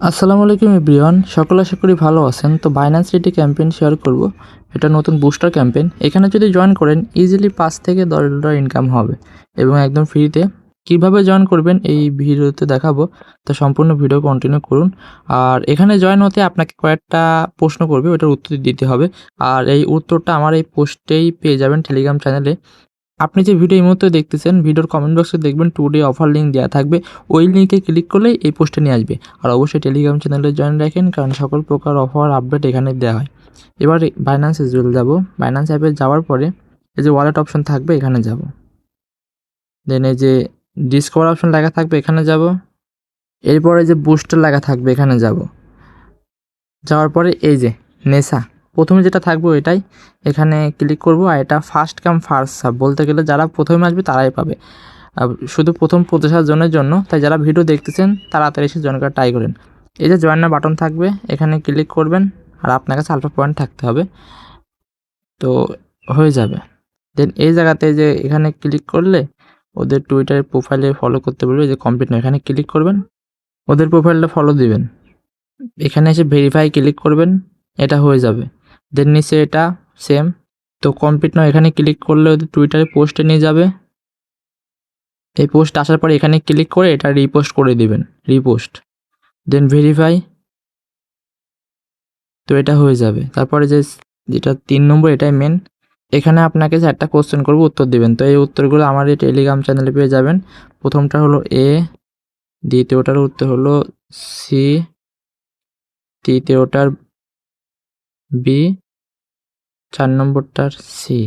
আসসালামু আলাইকুম এভরিওয়ান, সকলে আশা করি ভালো আছেন। তো বাইন্যান্স রেডি ক্যাম্পেইন শেয়ার করব। এটা নতুন বুস্টার ক্যাম্পেইন। এখানে যদি জয়েন করেন ইজিলি $5 থেকে $10 ইনকাম হবে এবং একদম ফ্রিতে। কিভাবে জয়েন করবেন এই ভিডিওতে দেখাবো, তো সম্পূর্ণ ভিডিও কন্টিনিউ করুন। আর এখানে জয়েন হতে আপনাকে কয়েকটা প্রশ্ন করবে, ওটার উত্তর দিতে হবে। আর এই উত্তরটা আমার এই পোস্টেই পেয়ে যাবেন টেলিগ্রাম চ্যানেলে। আপনি যে ভিডিও এই মুহূর্তে দেখতেছেন, ভিডিওর কমেন্ট বক্সে দেখবেন টুডে অফার লিঙ্ক দেওয়া থাকবে। ওই লিঙ্কে ক্লিক করলেই এই পোস্টে নিয়ে আসবে। আর অবশ্যই টেলিগ্রাম চ্যানেলে জয়েন রাখেন, কারণ সকল প্রকার অফার আপডেট এখানে দেওয়া হয়। এবার বাইন্যান্সে চলে যাব। বাইন্যান্স অ্যাপে যাওয়ার পরে এই যে ওয়ালেট অপশন থাকবে, এখানে যাব। দেন এই যে ডিসকভার অপশন লেখা থাকবে, এখানে যাব। এরপরে যে বুস্টার লেখা থাকবে, এখানে যাব। যাওয়ার পরে এই যে নেশা, প্রথমে যেটা থাকবে ওইটাই এখানে ক্লিক করব। আর এটা ফার্স্ট কাম ফার্স্ট সার্ভ, বলতে গেলে যারা প্রথমে আসবে তারাই পাবে। শুধু প্রথম 50,000 জনের জন্য, তাই যারা ভিডিও দেখতেছেন তাড়াতাড়ি এসে জয়েন করা ট্রাই করেন। এই যে জয়েন বাটন থাকবে, এখানে ক্লিক করবেন। আর আপনার কাছে আলফা পয়েন্ট থাকতে হবে, তো হয়ে যাবে। দেন এই জায়গাতে যে এখানে ক্লিক করলে ওদের টুইটারের প্রোফাইলে ফলো করতে বলবে, যে কমপ্লিট না, এখানে ক্লিক করবেন, ওদের প্রোফাইলটা ফলো দিবেন। এখানে এসে ভেরিফাই ক্লিক করবেন, এটা হয়ে যাবে। দেন নিচে এটা সেম, তো কমপ্লিট না, এখানে ক্লিক করলে ওদের টুইটারে পোস্টে নিয়ে যাবে। এই পোস্ট আসার পরে এখানে ক্লিক করে এটা রিপোস্ট করে দিবেন, রিপোস্ট। দেন ভেরিফাই, তো এটা হয়ে যাবে। তারপরে যেটা 3 নম্বর, এটাই মেন। এখানে আপনাকে 4টা কোশ্চেন করবো, উত্তর দিবেন। তো এই উত্তরগুলো আমার এই টেলিগ্রাম চ্যানেলে পেয়ে যাবেন। প্রথমটা হলো এ, দ্বিতীয়টার উত্তর হলো সি, তৃতীয়টার বি, 4 নম্বরটার সি।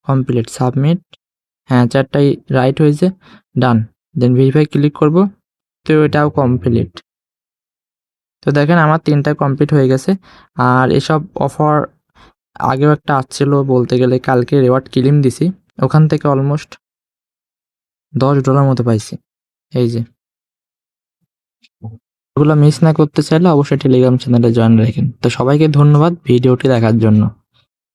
Complete, submit. হ্যাঁ, 4টাই রাইট হয়েছে, ডান। দেন ভেরিফাই ক্লিক করব, তো এটাও কমপ্লিট। তো দেখেন আমার 3টা কমপ্লিট হয়ে গেছে। আর এসব অফার আগেও একটা আসছিল, বলতে গেলে কালকে রেওয়ার্ড ক্লেম দিছি, ওখান থেকে অলমোস্ট $10 মতো পাইছি। এই যে ওগুলো মিস না করতে চাইলে অবশ্যই টেলিগ্রাম চ্যানেলে জয়েন রাখেন। তো সবাইকে ধন্যবাদ ভিডিওটি দেখার জন্য।